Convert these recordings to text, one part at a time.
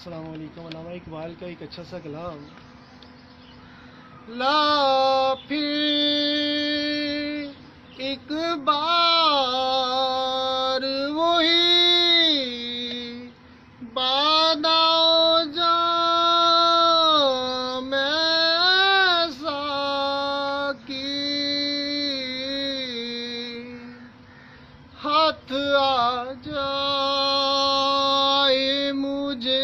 السلام علیکم۔ علامہ اقبال کا ایک اچھا سا کلام، لا پھر ایک بار وہی باداؤ جام ایسا کی ہاتھ آ جائے مجھے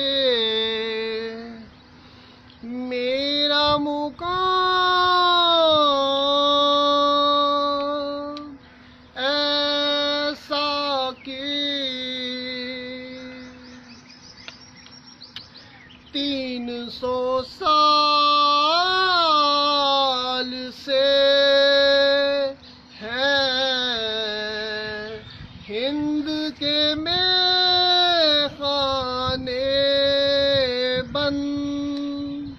میرا مقام ایسا کہ 300 سال سے ہے ہند کے میخانے بند،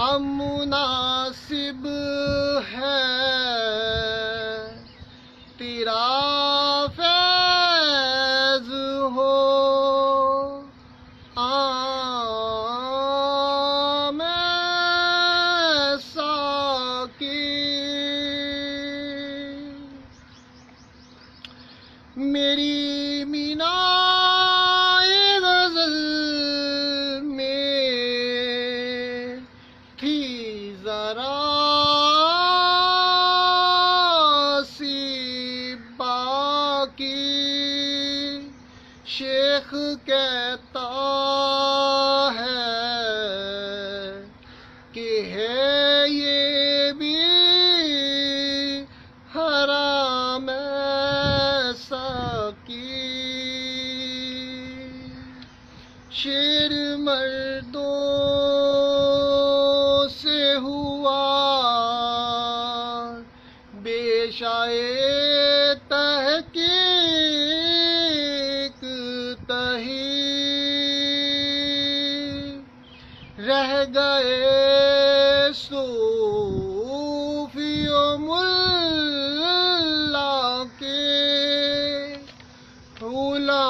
اب مناسب ہے تیرا فیض ہو عام ایسا کہ میری مینائے غزل میں تھی ذرا سی باقی، شیخ کہتا ہے کہ ہے یہ بھی حرام ایسا کی، شعر مردوں سے ہوا بے شائے تحقیق تہی، رہ گئے صوفی و ملا کے غلام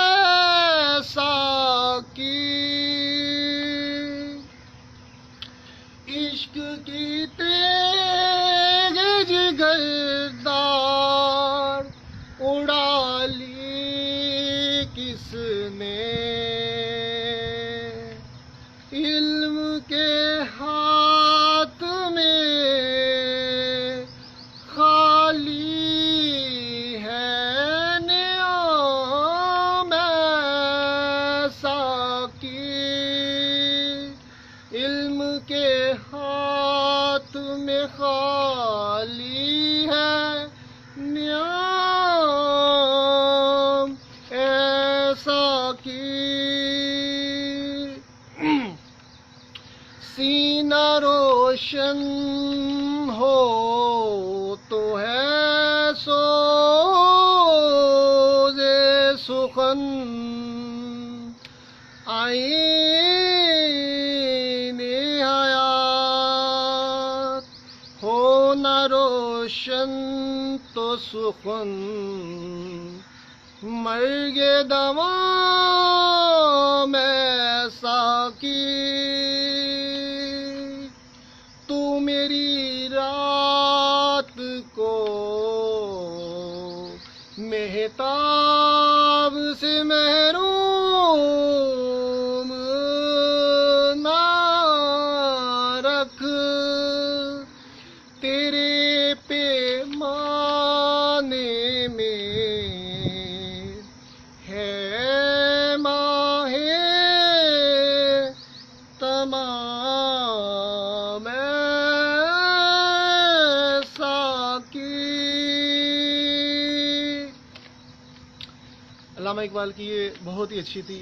ایسا کی، عشق کی تیغ جگردار اڑا لی کس نے، علم کے ہاتھ میں خالی ہے نعام ایسا کی، علم کے ہاتھ میں خالی ہے نعام ایسا کی، سینہ روشن ہو تو ہے سوز سخن، آئین حیات ہو نہ روشن تو سخن، مرگ دوام ایسا کی، تو میری رات کو مہتاب سے محروم نہ رکھ، تیرے پیمانے میں ہے ماہ تمام ایسا کی۔ علامہ اقبال کی یہ بہت ہی اچھی تھی،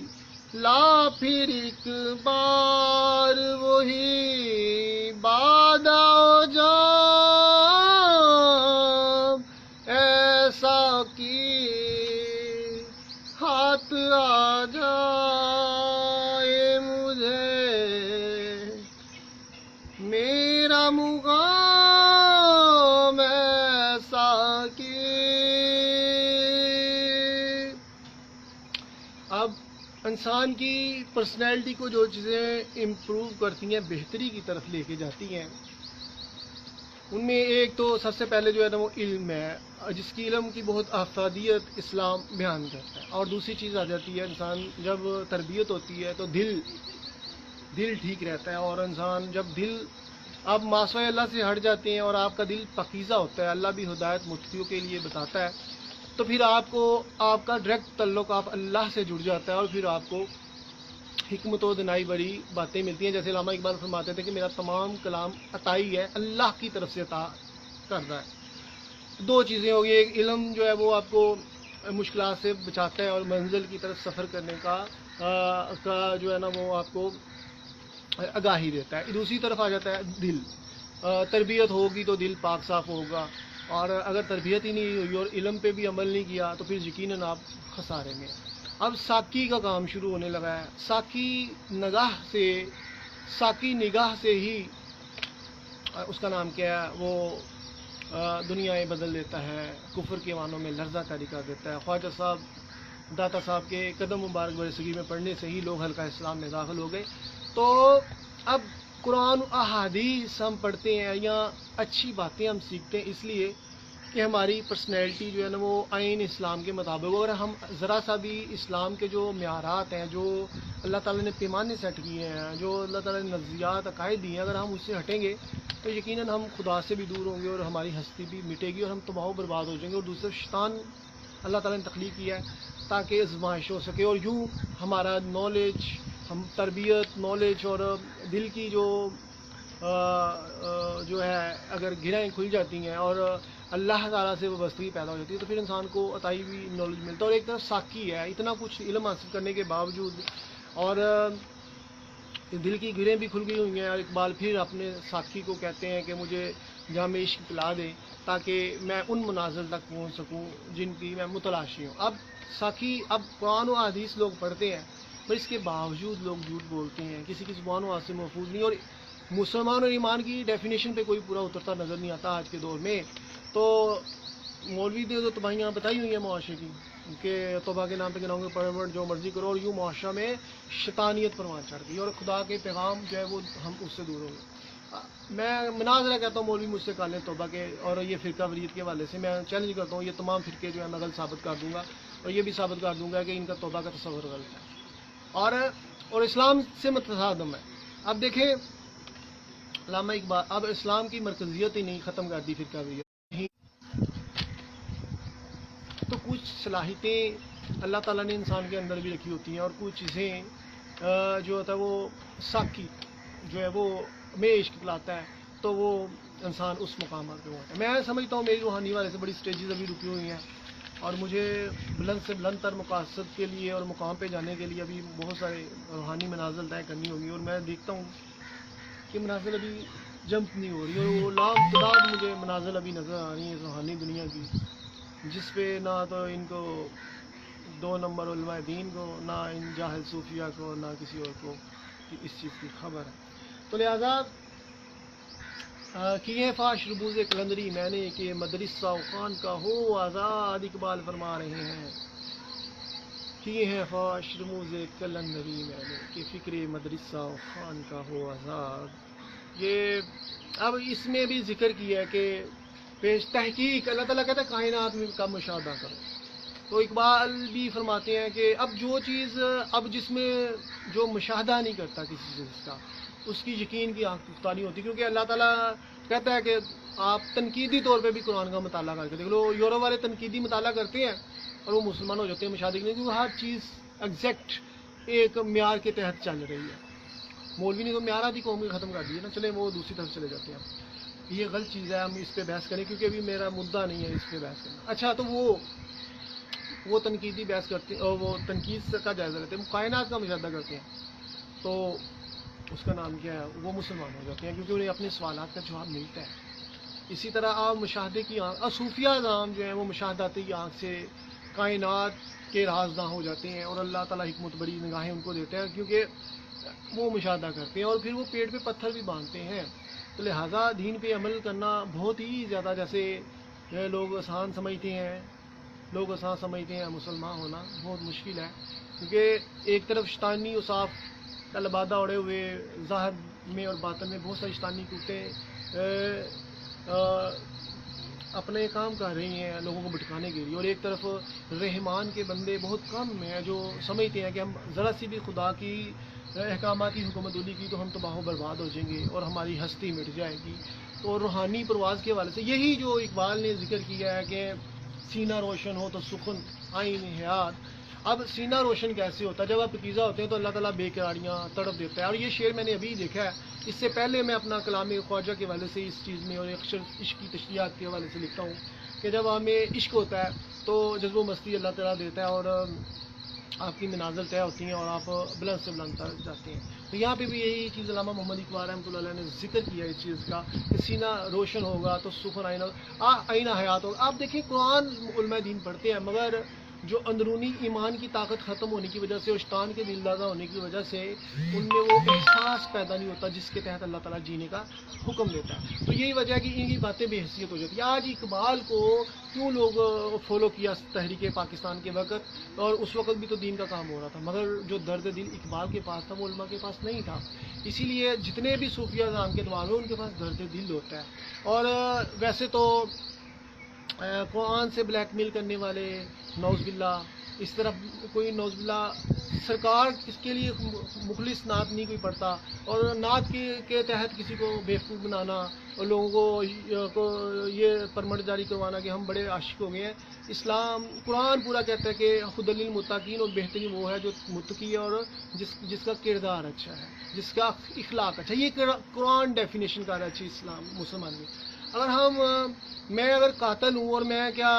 لا پھر ایک بار وہی باداؤ جام ایسا کی، ہاتھ آ جائے مجھے میرا مقام ایسا کی، انسان کی پرسنالٹی کو جو چیزیں امپروو کرتی ہیں، بہتری کی طرف لے کے جاتی ہیں، ان میں ایک تو سب سے پہلے جو ہے نا وہ علم ہے، جس کی علم کی بہت افادیت اسلام بیان کرتا ہے. اور دوسری چیز آ جاتی ہے، انسان جب تربیت ہوتی ہے تو دل ٹھیک رہتا ہے. اور انسان جب دل آپ معصیت اللہ سے ہٹ جاتے ہیں اور آپ کا دل پاکیزہ ہوتا ہے، اللہ بھی ہدایت متقیوں کے لیے بتاتا ہے، تو پھر آپ کا ڈائریکٹ تعلق آپ اللہ سے جڑ جاتا ہے، اور پھر آپ کو حکمت و دنائی بڑی باتیں ملتی ہیں. جیسے علامہ اقبال فرماتے تھے کہ میرا تمام کلام عطائی ہے، اللہ کی طرف سے عطا کر رہا ہے. دو چیزیں ہو گئی، ایک علم جو ہے وہ آپ کو مشکلات سے بچاتا ہے اور منزل کی طرف سفر کرنے کا جو ہے نا وہ آپ کو آگاہی دیتا ہے. دوسری طرف آ جاتا ہے دل. تربیت ہوگی تو دل پاک صاف ہوگا، اور اگر تربیت ہی نہیں ہوئی اور علم پہ بھی عمل نہیں کیا تو پھر یقیناً آپ خسارے میں. اب ساکی کا کام شروع ہونے لگا ہے. ساکی نگاہ سے ہی اس کا نام کیا ہے وہ دنیایں بدل دیتا ہے، کفر کے معنوں میں لرزہ طاری کر دیتا ہے. خواجہ صاحب داتا صاحب کے قدم مبارک برصغیر میں پڑھنے سے ہی لوگ حلقہ اسلام میں داخل ہو گئے. تو اب قرآن و احادیث ہم پڑھتے ہیں یا اچھی باتیں ہم سیکھتے ہیں اس لیے کہ ہماری پرسنالٹی جو ہے نا وہ عین اسلام کے مطابق. اگر ہم ذرا سا بھی اسلام کے جو معیارات ہیں، جو اللہ تعالیٰ نے پیمانے سیٹ کیے ہیں، جو اللہ تعالیٰ نے نظریات عقائد دیے ہیں، اگر ہم اس سے ہٹیں گے تو یقیناً ہم خدا سے بھی دور ہوں گے اور ہماری ہستی بھی مٹے گی اور ہم تباہ و برباد ہو جائیں گے. اور دوسرا شیطان اللہ تعالیٰ نے تخلیق کیا ہے تاکہ آزمائش ہو سکے، اور یوں ہمارا نالج، ہم تربیت، نالج اور دل کی جو ہے اگر گرہیں کھل جاتی ہیں اور اللہ تعالیٰ سے وابستگی پیدا ہو جاتی ہے تو پھر انسان کو عطائی بھی نالج ملتا ہے. اور ایک طرف ساکی ہے، اتنا کچھ علم حاصل کرنے کے باوجود اور دل کی گرہیں بھی کھل گئی ہوئی ہیں، اور اقبال پھر اپنے ساکی کو کہتے ہیں کہ مجھے جام عشق پلا دے تاکہ میں ان منازل تک پہنچ سکوں جن کی میں متلاشی ہوں. اب قرآن و حدیث لوگ پڑھتے ہیں پر اس کے باوجود لوگ جھوٹ بولتے ہیں، کسی کی زبان و حال سے محفوظ نہیں. اور مسلمان اور ایمان کی ڈیفینیشن پہ کوئی پورا اترتا نظر نہیں آتا آج کے دور میں. تو مولوی نے جو تباہیاں بتائی ہوئی ہیں معاشرے کی کہ توبہ کے نام پہ گناہوں کے پرورٹ جو مرضی کرو، اور یوں معاشرہ میں شیطانیت پروان چڑھ گئی اور خدا کے پیغام جو ہے وہ ہم اس سے دور ہو گئے. میں مناظرہ کہتا ہوں مولوی مجھ سے کالیں توبہ کے اور یہ فرقہ وریت کے حوالے سے میں چیلنج کرتا ہوں، یہ تمام فرقے جو ہے میں غلط ثابت کر دوں گا اور یہ بھی ثابت کر دوں گا کہ ان کا توبہ کا تصور غلط ہے اور اسلام سے متصادم ہے. اب دیکھیں علامہ اقبال اب اسلام کی مرکزیت ہی نہیں ختم کر دی فرقہ وریت. تو کچھ صلاحیتیں اللہ تعالیٰ نے انسان کے اندر بھی رکھی ہوتی ہیں اور کچھ چیزیں جو ہوتا ہے وہ ساکی جو ہے وہ میں عشق پلاتا ہے تو وہ انسان اس مقام پر ہوتا ہے. میں سمجھتا ہوں میری روحانی والے سے بڑی سٹیجز ابھی رکی ہوئی ہیں اور مجھے بلند سے بلند تر مقاصد کے لیے اور مقام پہ جانے کے لیے ابھی بہت سارے روحانی منازل طے کرنی ہوگی. اور میں دیکھتا ہوں کہ منازل ابھی جمپ نہیں ہو رہی اور وہ لاکھ تعداد مجھے منازل ابھی نظر آ رہی ہیں روحانی دنیا کی، جس پہ نہ تو ان کو 2 نمبر علماء دین کو، نہ ان جاہل صوفیہ کو، نہ کسی اور کو اس چیز کی خبر ہے. تو لہذا کیے فاش ربوز کلندری میں نے کہ مدرسہ خان کا ہو آزاد، اقبال فرما رہے ہیں کیے ہیں فاش رموز کلندری میں نے کہ فکر مدرسہ خان کا ہو آزاد. یہ اب اس میں بھی ذکر کیا ہے کہ پیش تحقیق اللہ تعالیٰ کہتا ہے کائنات میں کا مشاہدہ کرو. تو اقبال بھی فرماتے ہیں کہ اب جو چیز جس میں جو مشاہدہ نہیں کرتا کسی چیز کا اس کی یقین کی آنکھ پختہ نہیں ہوتی، کیونکہ اللہ تعالیٰ کہتا ہے کہ آپ تنقیدی طور پہ بھی قرآن کا مطالعہ کر کے دیکھ لو. یورپ والے تنقیدی مطالعہ کرتے ہیں اور وہ مسلمان ہو جاتے ہیں مشاہدے کے لیے، کیونکہ ہر چیز ایگزیکٹ ایک معیار کے تحت چل رہی ہے. مولوی نے تو معیارات ہی قوم ختم کر دی ہے نا. چلے وہ دوسری طرف چلے جاتے ہیں. یہ غلط چیز ہے، ہم اس پہ بحث کریں کیونکہ ابھی میرا مدعا نہیں ہے اس پہ بحث کرنا. اچھا تو وہ تنقیدی بحث کرتے ہیں اور وہ تنقید کا جائزہ لیتے ہیں، کائنات کا مشاہدہ کرتے ہیں تو اس کا نام کیا ہے، وہ مسلمان ہو جاتے ہیں کیونکہ انہیں اپنے سوالات کا جواب ملتا ہے. اسی طرح آپ مشاہدے کی آنکھ، صوفیہ نام جو ہیں وہ مشاہداتی آنکھ سے کائنات کے رازداں ہو جاتے ہیں اور اللہ تعالیٰ حکمت بڑی نگاہیں ان کو دیتے ہیں کیونکہ وہ مشاہدہ کرتے ہیں اور پھر وہ پیٹ پہ پتھر بھی باندھتے ہیں. تو لہٰذا دین پہ عمل کرنا بہت ہی زیادہ، جیسے لوگ آسان سمجھتے ہیں لوگ آسان سمجھتے ہیں مسلمان ہونا بہت مشکل ہے، کیونکہ ایک طرف شیطانی اصاف کا لبادہ اڑے ہوئے ظاہر میں اور باطن میں بہت ساری شیطانی قوتیں اپنے کام کر رہی ہیں لوگوں کو بھٹکانے کے لیے، اور ایک طرف رحمان کے بندے بہت کم ہیں جو سمجھتے ہیں کہ ہم ذرا سی بھی خدا کی احکاماتی حکومت علی کی تو ہم تباہ و برباد ہو جائیں گے اور ہماری ہستی مٹ جائے گی۔ تو روحانی پرواز کے حوالے سے یہی جو اقبال نے ذکر کیا ہے کہ سینہ روشن ہو تو سخن آئین حیات۔ اب سینہ روشن کیسے ہوتا ہے؟ جب آپ پاکیزہ ہوتے ہیں تو اللہ تعالیٰ بے قراریاں تڑپ دیتا ہے، اور یہ شعر میں نے ابھی دیکھا ہے، اس سے پہلے میں اپنا کلام خواجہ کے حوالے سے اس چیز میں اور اکثر عشق کی تشریحات کے حوالے سے لکھتا ہوں کہ جب ہمیں عشق ہوتا ہے تو جذب و مستی اللہ تعالیٰ دیتا ہے اور آپ کی منازل طے ہوتی ہیں اور آپ بلند سے بلند تر جاتے ہیں۔ تو یہاں پہ بھی یہی چیز علامہ محمد اقبال رحمۃ اللہ علیہ نے ذکر کیا اس چیز کا کہ سینہ روشن ہوگا تو سخن آئینہ حیات ہوگا۔ آپ دیکھیں قرآن علماء دین پڑھتے ہیں، مگر جو اندرونی ایمان کی طاقت ختم ہونے کی وجہ سے اور شیطان کے دل دادا ہونے کی وجہ سے ان میں وہ احساس پیدا نہیں ہوتا جس کے تحت اللہ تعالیٰ جینے کا حکم دیتا ہے۔ تو یہی وجہ ہے کہ ان کی باتیں بے حیثیت ہو جاتی ہیں۔ آج اقبال کو کیوں لوگ فالو کیا تحریک پاکستان کے وقت، اور اس وقت بھی تو دین کا کام ہو رہا تھا، مگر جو درد دل اقبال کے پاس تھا وہ علماء کے پاس نہیں تھا۔ اسی لیے جتنے بھی صوفیہ نام کے دوار ان کے پاس درد دل ہوتا ہے۔ اور ویسے تو قرآن سے بلیک میل کرنے والے نعوذ باللہ، اس طرح کوئی نعوذ باللہ سرکار اس کے لیے مخلص نعت نہیں کوئی پڑھتا، اور نعت کے تحت کسی کو بیوقوف بنانا اور لوگوں کو یہ پرمٹ جاری کروانا کہ ہم بڑے عاشق ہو گئے ہیں۔ اسلام قرآن پورا کہتا ہے کہ خود للمتقین، اور بہترین وہ ہے جو متقی ہے اور جس کا کردار اچھا ہے، جس کا اخلاق اچھا ہے۔ یہ قرآن ڈیفینیشن کر رہا ہے اچھی اسلام مسلمان میں۔ اگر میں اگر قاتل ہوں اور میں کیا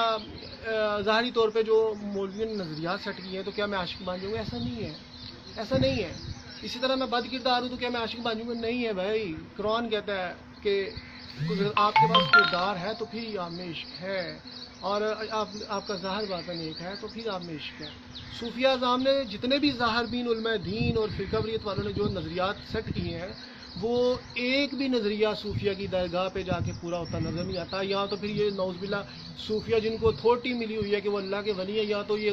ظاہری طور پہ جو مولویوں نے نظریات سیٹ کیے ہیں تو کیا میں عاشق بن جاؤں گا؟ ایسا نہیں ہے، ایسا نہیں ہے۔ اسی طرح میں بد کردار ہوں تو کیا میں عاشق بن جاؤں گا؟ نہیں ہے بھائی۔ قرآن کہتا ہے کہ آپ کے پاس کردار ہے تو پھر آپ میں عشق ہے، اور آپ کا ظاہر باطن ایک ہے تو پھر آپ میں عشق ہے۔ صوفیہ اعظام نے جتنے بھی ظاہر بین علماء دین اور فرقہ واریت والوں نے جو نظریات سیٹ کیے ہیں وہ ایک بھی نظریہ صوفیہ کی درگاہ پہ جا کے پورا ہوتا نظر نہیں آتا۔ یا تو پھر یہ نعوذ باللہ صوفیہ جن کو اتھارٹی ملی ہوئی ہے کہ وہ اللہ کے ولی ہیں، یا تو یہ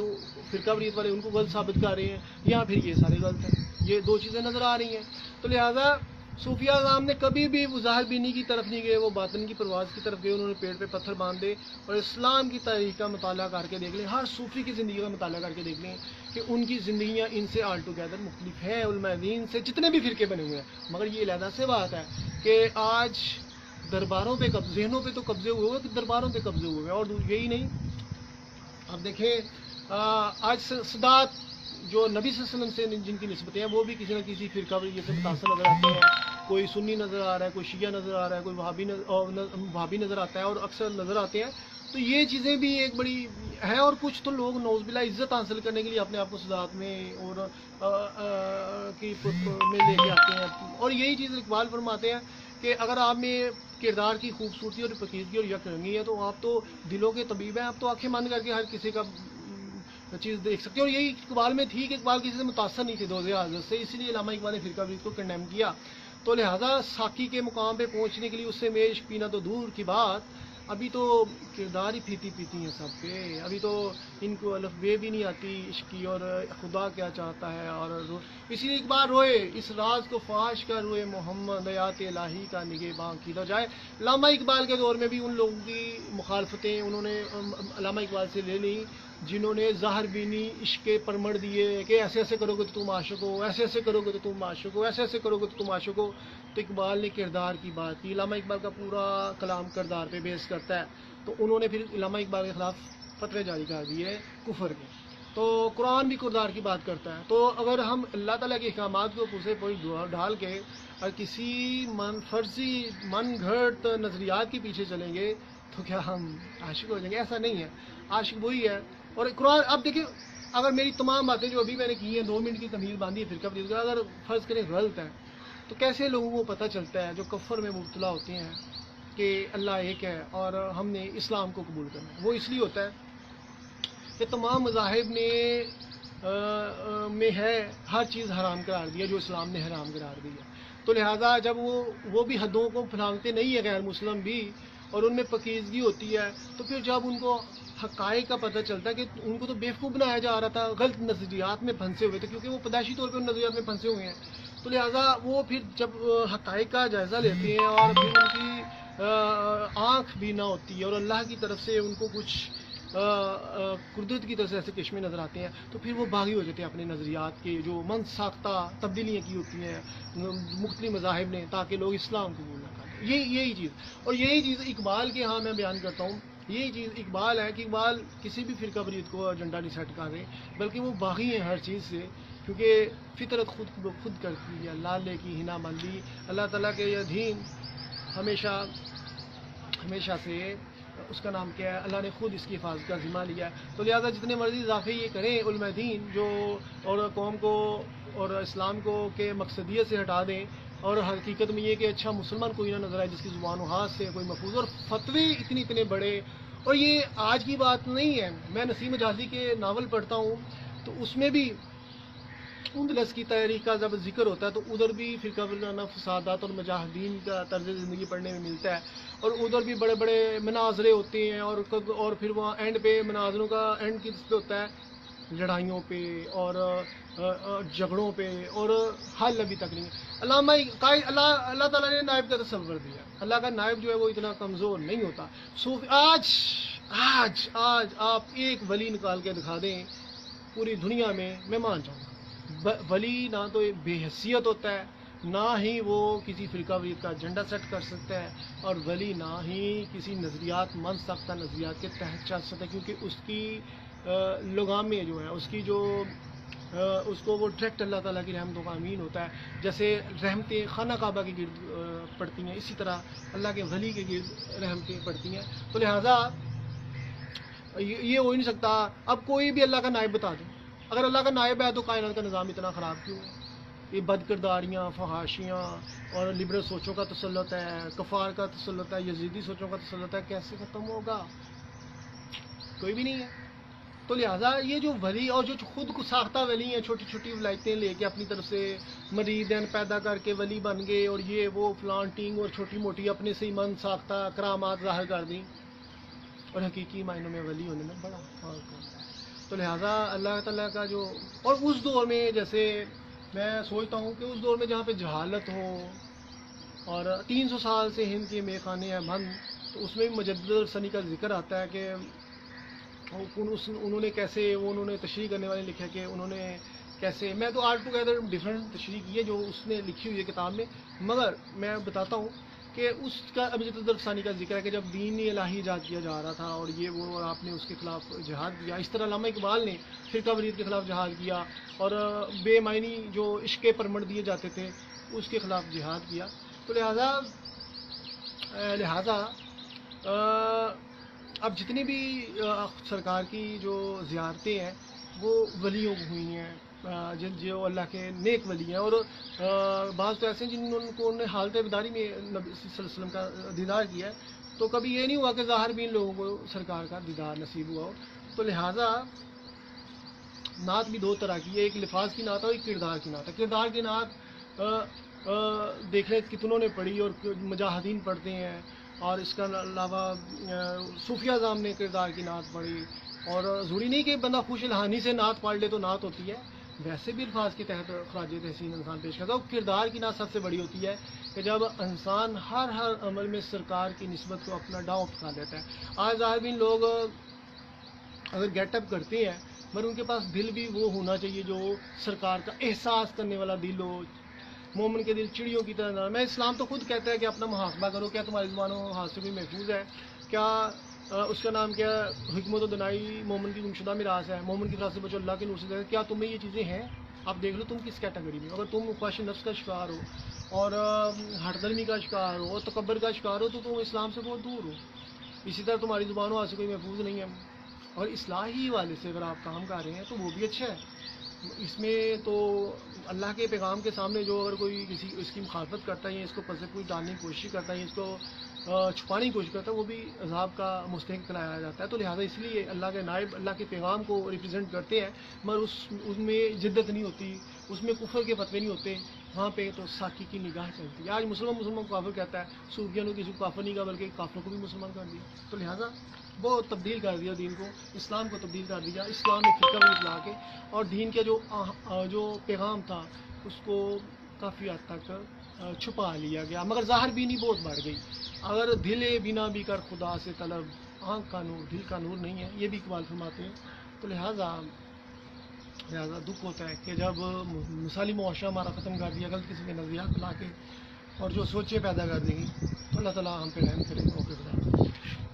فرقہ واریت والے ان کو غلط ثابت کر رہے ہیں، یا پھر یہ سارے غلط ہیں۔ یہ دو چیزیں نظر آ رہی ہیں۔ تو لہٰذا صوفیہ اعظام نے کبھی بھی وہ ظاہر بینی کی طرف نہیں گئے، وہ باطن کی پرواز کی طرف گئے۔ انہوں نے پیڑ پہ پتھر باندھے اور اسلام کی تاریخ کا مطالعہ کر کے دیکھ لیں، ہر صوفی کی زندگی کا مطالعہ کر کے دیکھ لیں کہ ان کی زندگیاں ان سے آل ٹوگیدر مختلف ہیں، علماء دین سے جتنے بھی فرقے بنے ہوئے ہیں۔ مگر یہ علیحدہ سے بات ہے کہ آج درباروں پہ ذہنوں پہ تو قبضے ہوئے ہوئے، درباروں پہ قبضے ہوئے ہیں، اور یہی نہیں۔ اب دیکھیں آج سادات جو نبی صلی اللہ علیہ وسلم سے جن کی نسبتیں ہیں وہ بھی کسی نہ کسی فرقہ واریت سے متاثر نظر آتے ہیں۔ کوئی سنی نظر آ رہا ہے، کوئی شیعہ نظر آ رہا ہے، کوئی وہابی نظر آتا ہے، اور اکثر نظر آتے ہیں۔ تو یہ چیزیں بھی ایک بڑی ہیں، اور کچھ تو لوگ نعوذ باللہ عزت حاصل کرنے کے لیے اپنے آپ کو سادات میں اور میں لے کے آتے ہیں۔ اور یہی چیز اقبال فرماتے ہیں کہ اگر آپ میں کردار کی خوبصورتی اور پاکیزگی اور یک رنگی ہے تو آپ تو دلوں کے طبیب ہیں، آپ تو آنکھیں بند کر کے ہر کسی کا چیز دیکھ سکتے ہیں۔ اور یہی اقبال میں تھی کہ اقبال کسی سے متاثر نہیں تھے دوزے حضرت سے، اسی لیے علامہ اقبال نے فرقہ واریت کو کنڈیم کیا۔ تو لہٰذا ساقی کے مقام پہ پہنچنے کے لیے اس سے میش پینا تو دور کی بات، ابھی تو کردار ہی پھیتی پیتی ہیں سب کے، ابھی تو ان کو الف بے بھی نہیں آتی عشق کی اور خدا کیا چاہتا ہے۔ اور اسی لیے اقبال روئے اس راز کو فاش کر روئے محمد آیات الہی کا نگہباں کیدا جائے۔ علامہ اقبال کے دور میں بھی ان لوگوں کی مخالفتیں انہوں نے علامہ اقبال سے لے لیں جنہوں نے ظاہر بینی عشق کے پرمڑ دیے کہ ایسے ایسے کرو گے تو تم عاشق ہو، ایسے ایسے کرو گے تو تم عاشق ہو، ایسے ایسے کرو گے تو تم عاشق ہو۔ تو اقبال نے کردار کی بات کی۔ علامہ اقبال کا پورا کلام کردار پہ بیس کرتا ہے، تو انہوں نے پھر علامہ اقبال کے خلاف فتوے جاری کر دیے کفر کے۔ تو قرآن بھی کردار کی بات کرتا ہے۔ تو اگر ہم اللہ تعالیٰ کے احکامات کو پوسے پوری ڈھال کے اور کسی فرضی من گھڑت نظریات کے پیچھے چلیں گے تو کیا ہم عاشق ہو جائیں گے؟ ایسا نہیں ہے۔ عاشق وہی ہے۔ اور قرآن اب دیکھیں، اگر میری تمام باتیں جو ابھی میں نے کی ہیں 2 منٹ کی تمہید باندھی ہے فرقہ واریت کا، اگر فرض کریں غلط ہے تو کیسے لوگوں کو پتہ چلتا ہے جو کفر میں مبتلا ہوتے ہیں کہ اللہ ایک ہے اور ہم نے اسلام کو قبول کرنا ہے؟ وہ اس لیے ہوتا ہے کہ تمام مذاہب نے میں ہے ہر چیز حرام قرار دیا جو اسلام نے حرام قرار دیا۔ تو لہٰذا جب وہ بھی حدوں کو پھلانگتے نہیں ہے غیر مسلم بھی، اور ان میں پاکیزگی ہوتی ہے، تو پھر جب ان کو حقائق کا پتہ چلتا ہے کہ ان کو تو بیوقوف بنایا جا رہا تھا، غلط نظریات میں پھنسے ہوئے تھے، کیونکہ وہ پیدائشی طور پہ ان نظریات میں پھنسے ہوئے ہیں. تو لہٰذا وہ پھر جب حقائق کا جائزہ لیتے ہیں اور پھر ان کی آنکھ بھی نہ ہوتی ہے اور اللہ کی طرف سے ان کو کچھ قدرت کی طرف سے ایسے چشمے نظر آتے ہیں، تو پھر وہ باغی ہو جاتے ہیں اپنے نظریات کے جو من ساختہ تبدیلیاں کی ہوتی ہیں مختلف مذاہب نے، تاکہ لوگ اسلام قبول نہ کریں. یہی چیز، اور یہی چیز اقبال کے ہاں میں بیان کرتا ہوں. یہی چیز اقبال ہے کہ اقبال کسی بھی فرقہ واریت کو ایجنڈا نہیں سیٹ کر رہے، بلکہ وہ باغی ہیں ہر چیز سے، کیونکہ فطرت خود کرتی ہے. لالے کی ہنا مندی، اللہ تعالیٰ کے یہ دین ہمیشہ سے اس کا نام کیا ہے، اللہ نے خود اس کی حفاظت کا ذمہ لیا ہے. تو لہٰذا جتنے مرضی اضافے یہ کریں علماء دین جو، اور قوم کو اور اسلام کو کہ مقصدیت سے ہٹا دیں، اور حقیقت میں یہ کہ اچھا مسلمان کوئی نہ نظر آئے جس کی زبان و ہاتھ سے کوئی محفوظ، اور فتوے اتنے بڑے. اور یہ آج کی بات نہیں ہے، میں نسیم حجازی کے ناول پڑھتا ہوں تو اس میں بھی اندلس کی تاریخ کا جب ذکر ہوتا ہے تو ادھر بھی فرقہ وارانہ فسادات اور مجاہدین کا طرز زندگی پڑھنے میں ملتا ہے، اور ادھر بھی بڑے بڑے مناظرے ہوتے ہیں، اور پھر وہاں اینڈ پہ مناظروں کا اینڈ کس پہ ہوتا ہے، لڑائیوں پہ اور جھگڑوں پہ، اور حل ابھی تک نہیں ہے. اللہ تعالیٰ نے نائب کا تصور دیا، اللہ کا نائب جو ہے وہ اتنا کمزور نہیں ہوتا. آج آپ ایک ولی نکال کے دکھا دیں پوری دنیا میں مان جاؤں گا. ولی نہ تو بے حیثیت ہوتا ہے، نہ ہی وہ کسی فرقہ واریت کا ایجنڈا سیٹ کر سکتا ہے، اور ولی نہ ہی کسی نظریات من ساختہ نظریات کے تحت چل سکتا ہے، کیونکہ اس کی لگامیں جو ہیں، اس کی جو اس کو وہ ڈائریکٹ اللہ تعالیٰ کی رحمتوں کا امین ہوتا ہے. جیسے رحمتیں خانہ کعبہ کے گرد پڑتی ہیں، اسی طرح اللہ کے ولی کے گرد رحمتیں پڑتی ہیں. تو لہٰذا یہ ہو ہی نہیں سکتا. اب کوئی بھی اللہ کا نائب بتا دیں، اگر اللہ کا نائب ہے تو کائنات کا نظام اتنا خراب کیوں ہے؟ یہ بد کرداریاں، فحاشیاں اور لبرل سوچوں کا تسلط ہے، کفار کا تسلط ہے، یزیدی سوچوں کا تسلط ہے، کیسے ختم ہوگا؟ کوئی بھی نہیں ہے. تو لہٰذا یہ جو ولی اور جو خود کو ساختہ ولی ہیں، چھوٹی چھوٹی ولایتیں لے کے اپنی طرف سے مریدین پیدا کر کے ولی بن گئے، اور یہ وہ فلان ٹینگ اور چھوٹی موٹی اپنے سے ہی من ساختہ کرامات ظاہر کر دیں، اور حقیقی معنوں میں ولی ہونے میں بڑا فرق ہوتا ہے. تو لہٰذا اللہ تعالیٰ کا جو، اور اس دور میں جیسے میں سوچتا ہوں کہ اس دور میں جہاں پہ جہالت ہو اور 300 سال سے ہند کے میخانے ہیں بند، تو اس میں بھی مجدد السنی کا ذکر آتا ہے کہ انہوں نے کیسے، وہ انہوں نے تشریح کرنے والے لکھا کہ انہوں نے کیسے، میں تو آل ٹوگیدر ڈفرینٹ تشریح کی ہے جو اس نے لکھی ہوئی ہے کتاب میں، مگر میں بتاتا ہوں کہ اس کا ابجد الثانی کا ذکر ہے کہ جب دین الہی ایجاد کیا جا رہا تھا اور یہ وہ، اور آپ نے اس کے خلاف جہاد کیا. اس طرح علامہ اقبال نے فرقہ واریت کے خلاف جہاد کیا، اور بے معنی جو عشق پرمٹ دیے جاتے تھے اس کے خلاف جہاد کیا. تو لہذا اب جتنی بھی سرکار کی جو زیارتیں ہیں وہ ولیوں کو ہوئی ہیں، جو اللہ کے نیک ولی ہیں، اور بعض تو ایسے ہیں جن نے حالت بیداری میں نبی صلی اللہ علیہ وسلم کا دیدار کیا ہے. تو کبھی یہ نہیں ہوا کہ ظاہر بھی ان لوگوں کو سرکار کا دیدار نصیب ہوا ہو. تو لہٰذا نعت بھی دو طرح کی ہے، ایک لفاظ کی نعت ہے اور ایک کردار کی نعت ہے. کردار کی نعت دیکھ لیں کتنوں نے پڑھی، اور مجاہدین پڑھتے ہیں، اور اس کا علاوہ صوفیہ اعظام نے کردار کی نعت پڑھی. اور ضروری نہیں کہ بندہ خوش الحانی سے نعت پڑھ لے تو نعت ہوتی ہے، ویسے بھی الفاظ کے تحت خراج تحسین انسان پیش کرتا ہے. اور کردار کی نعت سب سے بڑی ہوتی ہے کہ جب انسان ہر عمل میں سرکار کی نسبت کو اپنا ڈاؤ پھا لیتا ہے. آج ظاہرین لوگ اگر گیٹ اپ کرتے ہیں، مگر ان کے پاس دل بھی وہ ہونا چاہیے جو سرکار کا احساس کرنے والا دل ہو. مومن کے دل چڑیوں کی طرح نہ. میں اسلام تو خود کہتا ہے کہ اپنا محاسبہ کرو، کیا تمہاری زبان و ہاتھ سے کوئی محفوظ ہے؟ کیا اس کا نام کیا، حکمت و دنائی مومن کی گمشدہ میراث ہے، مومن کی طرف سے بچو اللہ کے نور سے. کیا تمہیں یہ چیزیں ہیں؟ آپ دیکھ لو تم کس کیٹیگری میں. اگر تم خواہش نفس کا شکار ہو اور ہٹ درمی کا شکار ہو اور تکبر کا شکار ہو تو تم اسلام سے بہت دور ہو. اسی طرح تمہاری زبان و ہاتھ سے کوئی محفوظ نہیں ہے. اور اصلاحی والے سے اگر آپ کام کر رہے ہیں تو وہ بھی اچھا ہے. اس میں تو اللہ کے پیغام کے سامنے جو اگر کوئی کسی اس کی مخالفت کرتا ہے یا اس کو پس پوچھ ڈالنے کی کوشش کرتا ہے یا اس کو چھپانے کی کوشش کرتا ہے، وہ بھی عذاب کا مستحق قرار جاتا ہے. تو لہٰذا اس لیے اللہ کے نائب اللہ کے پیغام کو ریپرزینٹ کرتے ہیں، مگر اس میں جدت نہیں ہوتی، اس میں کفر کے فتوے نہیں ہوتے. وہاں پہ تو ساکی کی نگاہ چلتی ہے. آج مسلمان کو کافر کہتا ہے، صوفیوں نے کسی کو کافر نہیں کہا بلکہ کافروں کو بھی مسلمان کر دیا. تو لہٰذا بہت تبدیل کر دیا دین کو، اسلام کو تبدیل کر دیا، اسلام میں فرقہ بھی اطلاع کے، اور دین کے جو پیغام تھا اس کو کافی حد تک چھپا لیا گیا، مگر ظاہر بینی بہت بڑھ گئی۔ اگر دل بنا بھی کر خدا سے طلب، آنکھ کا نور دل کا نور نہیں ہے، یہ بھی اقبال فرماتے ہیں۔ تو لہٰذا دکھ ہوتا ہے کہ جب مثالی معاشرہ ہمارا ختم کر دیا غلط قسم کے نظریات لا کے، اور جو سوچیں پیدا کر دیں گی، تو اللہ تعالیٰ ہم پہ رحم کرے گا۔ اوکے، خدا حافظ۔